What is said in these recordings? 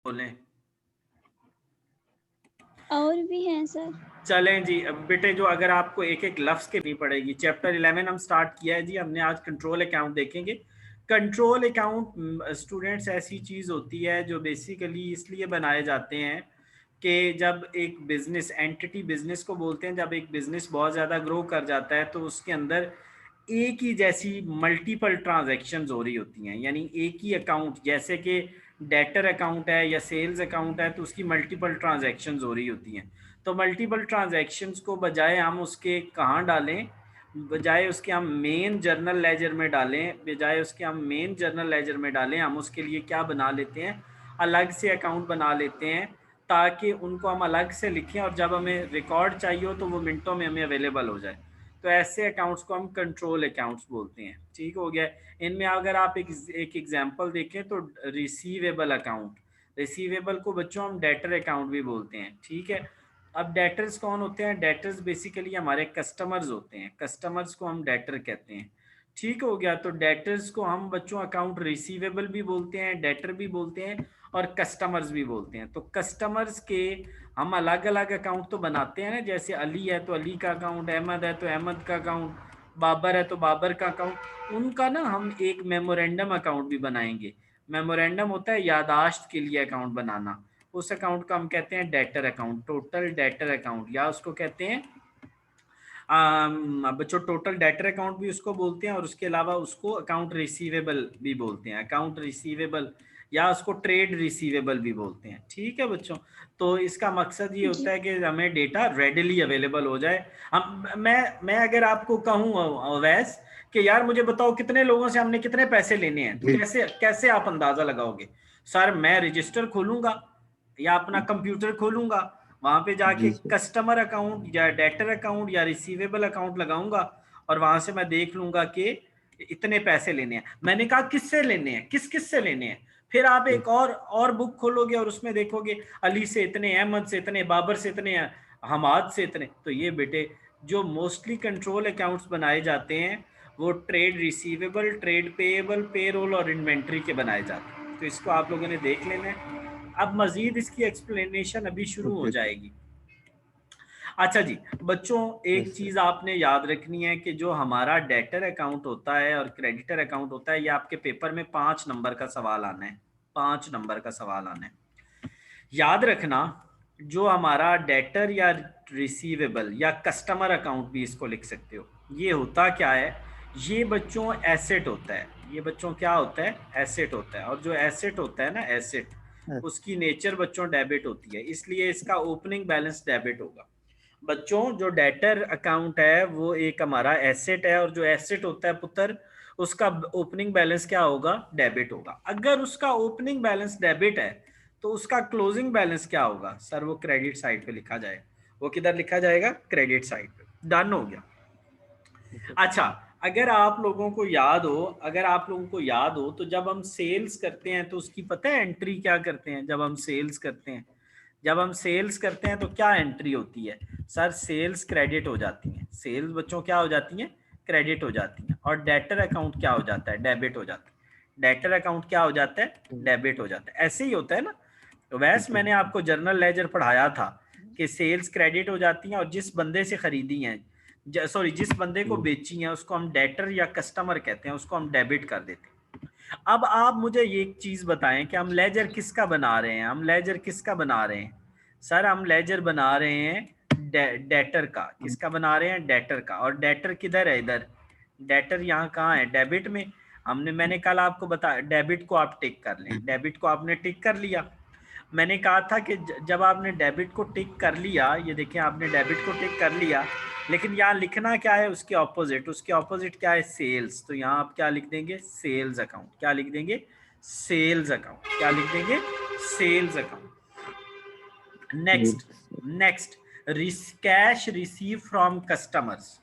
बोलें। और भी हैं सर। चलें जी। अब बेटे जो अगर आपको एक एक लफ्ज़ के नहीं पड़ेगी, चैप्टर 11 हम स्टार्ट किया है जी हमने। आज कंट्रोल अकाउंट देखेंगे। कंट्रोल अकाउंट स्टूडेंट्स ऐसी चीज़ होती है जो बेसिकली इसलिए बनाए जाते हैं कि जब एक बिजनेस एंटिटी, बिजनेस को बोलते हैं, जब एक बिजनेस बहुत ज़्यादा ग्रो कर जाता है तो उसके अंदर एक ही जैसी मल्टीपल ट्रांजैक्शंस हो रही होती हैं। यानी एक ही अकाउंट, जैसे कि डेटर अकाउंट है या सेल्स अकाउंट है, तो उसकी मल्टीपल ट्रांजैक्शंस हो रही होती हैं। तो मल्टीपल ट्रांजैक्शंस को बजाय हम उसके कहाँ डालें, बजाय उसके हम मेन जर्नल लेजर में डालें, बजाय उसके हम मेन जर्नल लेजर में डालें, हम उसके लिए क्या बना लेते हैं, अलग से अकाउंट बना लेते हैं, ताकि उनको हम अलग से लिखें और जब हमें रिकॉर्ड चाहिए हो तो वो मिनटों में हमें अवेलेबल हो जाए। तो ऐसे अकाउंट्स को हम कंट्रोल अकाउंट्स बोलते हैं। ठीक हो गया। इनमें अगर आप एक एग्जांपल देखें तो रिसीवेबल अकाउंट, रिसीवेबल को बच्चों हम डेटर अकाउंट भी बोलते हैं। ठीक है। अब डेटर्स कौन होते हैं? डेटर्स बेसिकली हमारे कस्टमर्स होते हैं, कस्टमर्स को हम डेटर कहते हैं। ठीक हो गया। तो डेटर्स को हम बच्चों अकाउंट रिसीवेबल भी बोलते हैं, डेटर भी बोलते हैं और कस्टमर्स भी बोलते हैं। तो कस्टमर्स के हम अलग अलग अकाउंट तो बनाते हैं ना, जैसे अली है तो अली का अकाउंट, अहमद है तो अहमद का अकाउंट, बाबर है तो बाबर का अकाउंट। उनका ना हम एक मेमोरेंडम अकाउंट भी बनाएंगे। मेमोरेंडम होता है यादाश्त के लिए अकाउंट बनाना। उस अकाउंट का हम कहते हैं debtor account, total debtor account, या उसको कहते हैं बच्चों टोटल डेटर अकाउंट भी उसको बोलते हैं, और उसके अलावा उसको अकाउंट रिसीवेबल भी बोलते हैं, अकाउंट रिसीवेबल, या उसको ट्रेड रिसीवेबल भी बोलते हैं। ठीक है बच्चों। तो इसका मकसद ये होता जी है कि हमें डेटा रेडिली अवेलेबल हो जाए। हम मैं अगर आपको कहूँ वैस कि यार मुझे बताओ कितने लोगों से हमने कितने पैसे लेने हैं, तो जी कैसे कैसे आप अंदाजा लगाओगे? सर मैं रजिस्टर खोलूंगा या अपना कंप्यूटर खोलूंगा, वहां पे जाके जी सर। कस्टमर अकाउंट या डेटर अकाउंट या रिसीवेबल अकाउंट लगाऊंगा और वहां से मैं देख लूंगा कि इतने पैसे लेने हैं। मैंने कहा किससे लेने हैं, किस किस से लेने हैं। फिर आप एक और बुक खोलोगे और उसमें देखोगे अली से इतने, अहमद से इतने, बाबर से इतने, हमाद से इतने। तो ये बेटे जो मोस्टली कंट्रोल अकाउंट्स बनाए जाते हैं वो trade receivable, trade payable, payroll और इन्वेंट्री के बनाए जाते हैं। तो इसको आप लोगों ने देख लेना है। अब मजीद इसकी एक्सप्लेनेशन अभी शुरू हो ओके सर। जाएगी। अच्छा जी बच्चों, एक यस सर। चीज आपने याद रखनी है कि जो हमारा डेटर अकाउंट होता है और क्रेडिटर अकाउंट होता है, ये आपके पेपर में 5 नंबर का सवाल आना है। 5 नंबर का सवाल आना है। याद रखना, जो हमारा डेटर या रिसीवेबल या कस्टमर अकाउंट भी इसको लिख सकते हो, ये होता क्या है? ये बच्चों एसेट होता है। ये बच्चों क्या होता है? एसेट होता है। और जो एसेट होता है ना, एसेट, उसकी नेचर बच्चों डेबिट होती है, इसलिए इसका ओपनिंग बैलेंस डेबिट होगा। बच्चों जो डेटर अकाउंट है वो एक हमारा एसेट है, और जो एसेट होता है पुत्र, उसका ओपनिंग बैलेंस क्या होगा? डेबिट होगा। अगर उसका ओपनिंग बैलेंस डेबिट है तो उसका क्लोजिंग बैलेंस क्या होगा? सर वो क्रेडिट साइड पे लिखा जाएगा। वो किधर लिखा जाएगा? क्रेडिट साइड पे। डन हो गया। अच्छा, अगर आप लोगों को याद हो, अगर आप लोगों को याद हो तो जब हम सेल्स करते हैं तो उसकी पता है एंट्री क्या करते हैं? जब हम सेल्स करते हैं, जब हम सेल्स करते हैं तो क्या एंट्री होती है? सर सेल्स क्रेडिट हो जाती हैं। सेल्स बच्चों क्या हो जाती हैं? क्रेडिट हो जाती हैं। और डेटर अकाउंट क्या हो जाता है? डेबिट हो जाता है। डेटर अकाउंट क्या हो जाता है? डेबिट हो जाता है। ऐसे ही होता है ना। तो वैसे मैंने आपको जर्नल लेजर पढ़ाया था कि सेल्स क्रेडिट हो जाती हैं, और जिस बंदे से खरीदी हैं, सॉरी जिस बंदे को बेची हैं, उसको हम डेटर या कस्टमर कहते हैं, उसको हम डेबिट कर देते हैं। अब आप मुझे ये एक चीज बताएं कि हम लेजर किसका बना रहे हैं? हम लेजर किसका बना रहे हैं? सर हम लेजर बना रहे हैं डेटर का। किसका बना रहे हैं? डेटर का। और डेटर किधर है? इधर। डेटर यहाँ कहाँ है? डेबिट में। मैंने कल आपको बताया, डेबिट को आप टिक कर लें। डेबिट को आपने टिक कर लिया। मैंने कहा था कि जब आपने डेबिट को टिक कर लिया, ये देखें आपने डेबिट को टिक कर लिया, लेकिन यहाँ लिखना क्या है? उसके ऑपोजिट। उसके ऑपोजिट क्या है? सेल्स। तो यहाँ आप क्या लिख देंगे? Sales account. क्या लिख देंगे? Sales account. क्या लिख देंगे? Sales account. Next, next, cash receive from customers.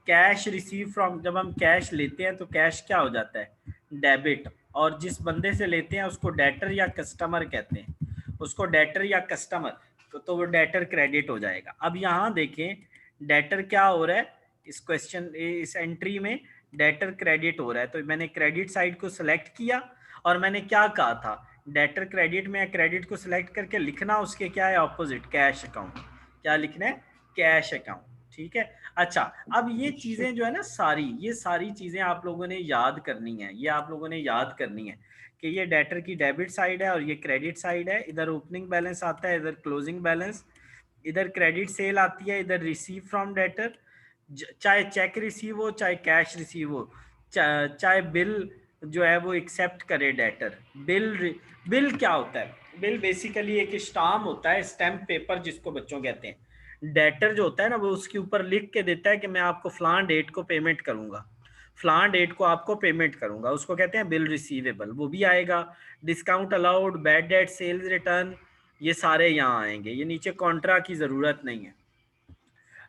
Cash receive from, जब हम कैश लेते हैं तो कैश क्या हो जाता है? डेबिट। और जिस बंदे से लेते हैं उसको डेटर या कस्टमर कहते हैं, उसको डेटर या कस्टमर, तो वो डेटर क्रेडिट हो जाएगा। अब यहाँ देखें डेटर क्या हो रहा है इस क्वेश्चन, इस एंट्री में डेटर क्रेडिट हो रहा है। तो मैंने क्रेडिट साइड को सिलेक्ट किया और मैंने क्या कहा था डेटर क्रेडिट में क्रेडिट को सिलेक्ट करके लिखना उसके क्या है ऑपोजिट, कैश अकाउंट। क्या लिखना है? Cash account. ठीक है। अच्छा, अब ये चीजें जो है ना सारी, ये सारी चीजें आप लोगों ने याद करनी है, ये आप लोगों ने याद करनी है कि ये डेटर की डेबिट साइड है और ये क्रेडिट साइड है। इधर ओपनिंग बैलेंस आता है, इधर क्लोजिंग बैलेंस, इधर क्रेडिट सेल आती है, इधर रिसीव फ्रॉम डेटर। चाहे चेक रिसीव हो चाहे कैश रिसीव हो, चाहे बिल जो है वो एक्सेप्ट करे डेटर। बिल क्या होता है? बिल बेसिकली एक स्टाम्प होता है, स्टैम्प पेपर जिसको बच्चों कहते हैं। डेटर जो होता है ना वो उसके ऊपर लिख के देता है कि मैं आपको फलान डेट को पेमेंट करूंगा, फलान डेट को आपको पेमेंट करूंगा, उसको कहते हैं बिल रिसीवेबल। वो भी आएगा। Discount allowed, bad debt, sales return, ये सारे यहाँ आएंगे। ये नीचे कॉन्ट्रा की जरूरत नहीं है।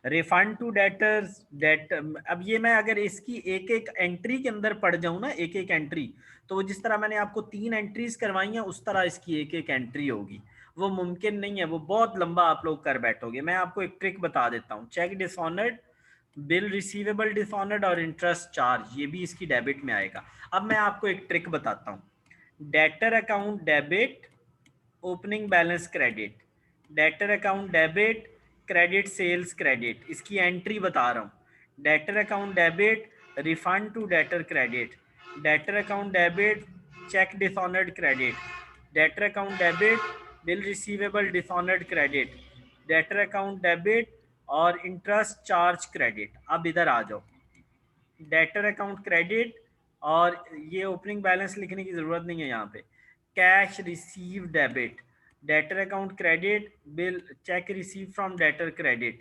रिफंड टू डेटर्स, डेट, अब ये मैं अगर इसकी एक एक एंट्री के अंदर पढ़ जाऊं ना, एक एक एंट्री, तो वो जिस तरह मैंने आपको 3 एंट्रीज करवाई हैं उस तरह इसकी एक एक एंट्री होगी। वो मुमकिन नहीं है, वो बहुत लंबा आप लोग कर बैठोगे। मैं आपको एक ट्रिक बता देता हूँ। Cheque dishonoured, bill receivable dishonoured और इंटरेस्ट चार्ज, ये भी इसकी डेबिट में आएगा। अब मैं आपको एक ट्रिक बताता हूँ। Debtor account debit, opening balance credit, debtor account debit, credit sales credit, इसकी एंट्री बता रहा हूँ। Debtor account debit, refund to debtor credit, debtor account debit, cheque dishonoured credit, debtor account debit, bill receivable dishonoured credit, debtor account debit और interest charge credit. अब इधर आ जाओ, debtor account credit, और ये ओपनिंग बैलेंस लिखने की जरूरत नहीं है यहाँ पे। Cash receive debit, debtor account credit, bill, cheque receive from debtor credit,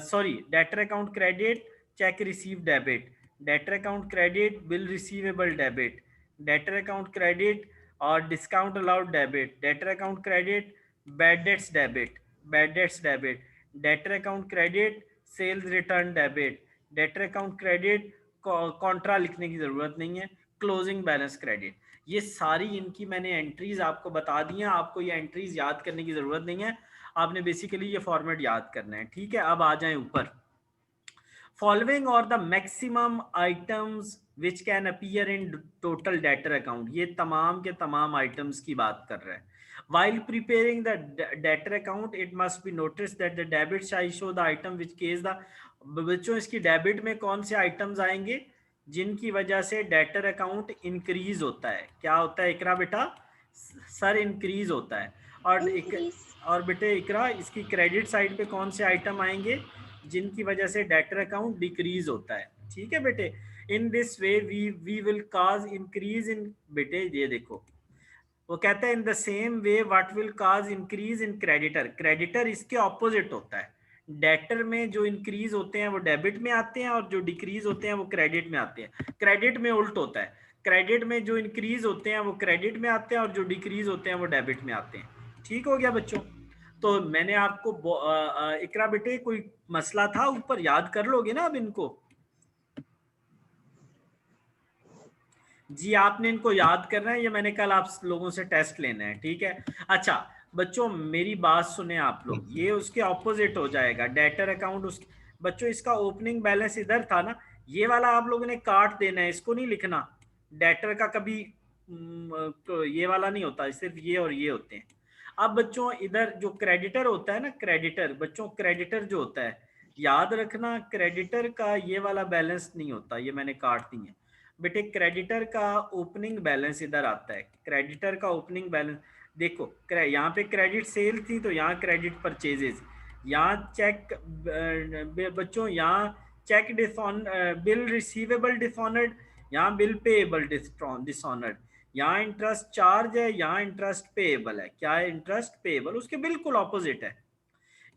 sorry, debtor account credit, cheque receive debit, debtor account credit, bill receivable debit, debtor account credit और discount allowed debit, debtor account credit, bad debts debit, bad debts debit, debtor account credit, sales return debit, debtor account credit, contra लिखने की जरूरत नहीं है, closing balance credit. ये सारी इनकी मैंने एंट्रीज आपको बता दी हैं। आपको ये एंट्रीज याद करने की जरूरत नहीं है, आपने बेसिकली ये फॉर्मेट याद करना है। ठीक है, अब आ जाएं ऊपर। फॉलोइंग और the maximum items which can appear in total debtor account, ये तमाम के तमाम आइटम्स की बात कर रहे हैं। While preparing the debtor account, it must be noticed that the debit side show the item which case the, बच्चों इसकी डेबिट में कौन से आइटम्स आएंगे जिनकी वजह से डेटर अकाउंट इंक्रीज होता है। क्या होता है इकरा बेटा? सर इंक्रीज होता है। इंक्रीज। और बेटे इकरा, इसकी क्रेडिट साइड पे कौन से आइटम आएंगे जिनकी वजह से डेटर अकाउंट डिक्रीज होता है। ठीक है बेटे, in this way we will cause increase in, बेटे ये देखो वो कहता है in the same way what will cause increase in creditor. Creditor इसके ऑपोजिट होता है। डेटर में जो इंक्रीज होते हैं वो डेबिट में आते हैं और जो डिक्रीज होते हैं वो क्रेडिट में आते हैं। क्रेडिट में उल्ट होता है, क्रेडिट में जो इंक्रीज होते हैं वो क्रेडिट में आते हैं और जो डिक्रीज होते हैं वो डेबिट में आते हैं। ठीक हो गया बच्चों? तो मैंने आपको इकरा बेटे कोई मसला था ऊपर, याद कर लोगे ना अब इनको? जी आपने इनको याद करना है, ये मैंने कल आप लोगों से टेस्ट लेना है। ठीक है। अच्छा बच्चों मेरी बात सुने आप लोग, ये उसके ऑपोजिट हो जाएगा डेटर अकाउंट। उस बच्चों इसका ओपनिंग बैलेंस इधर था ना, ये वाला आप लोगों ने काट देना है, इसको नहीं लिखना। डेटर का कभी तो ये वाला नहीं होता, सिर्फ ये और ये होते हैं। अब बच्चों इधर जो क्रेडिटर होता है ना, क्रेडिटर, बच्चों क्रेडिटर जो होता है, याद रखना क्रेडिटर का ये वाला बैलेंस नहीं होता, ये मैंने काट दी है बेटे। क्रेडिटर का ओपनिंग बैलेंस इधर आता है। क्रेडिटर का ओपनिंग बैलेंस देखो, यहाँ पे क्रेडिट सेल थी तो यहाँ क्रेडिट परचेजेस, यहाँ चेक, बच्चों यहाँ cheque dishonoured, bill receivable dishonoured, यहाँ बिल पेएबल डिसऑनर्ड, यहाँ इंटरेस्ट चार्ज है, यहाँ इंटरेस्ट पेएबल है। क्या है? इंटरेस्ट पेएबल, उसके बिल्कुल ऑपोजिट है।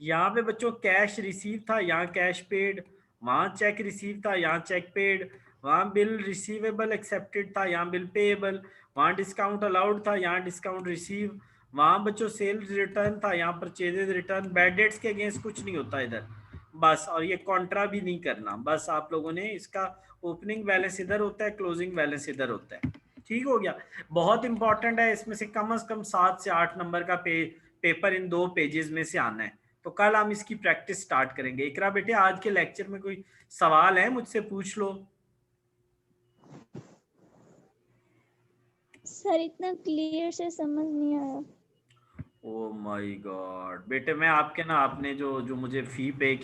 यहाँ पे बच्चों कैश रिसीव था, यहाँ कैश पेड, वहाँ चेक रिसीव था, यहाँ चेक पेड, वहाँ बिल रिसीवेबल एक्सेप्टेड था, यहाँ बिल पेएबल, वहाँ डिस्काउंट अलाउड था, यहाँ डिस्काउंट रिसीव, वहाँ बच्चों सेल्स रिटर्न था, यहाँ परचेजेज रिटर्न। बैड डेट्स के अगेंस्ट कुछ नहीं होता इधर बस, और ये कॉन्ट्रा भी नहीं करना बस। आप लोगों ने इसका ओपनिंग बैलेंस इधर होता है, क्लोजिंग बैलेंस इधर होता है। ठीक हो गया? बहुत इंपॉर्टेंट है, इसमें से कम 7 से 8 नंबर का पेपर इन 2 पेजेस में से आना है। तो कल हम इसकी प्रैक्टिस स्टार्ट करेंगे। इकरा बेटे आज के लेक्चर में कोई सवाल है मुझसे पूछ लो। सर इतना क्लियर से समझ नहीं आया। ओ माय गॉड बेटे, मैं आपके ना, आपने जो जो मुझे फी पे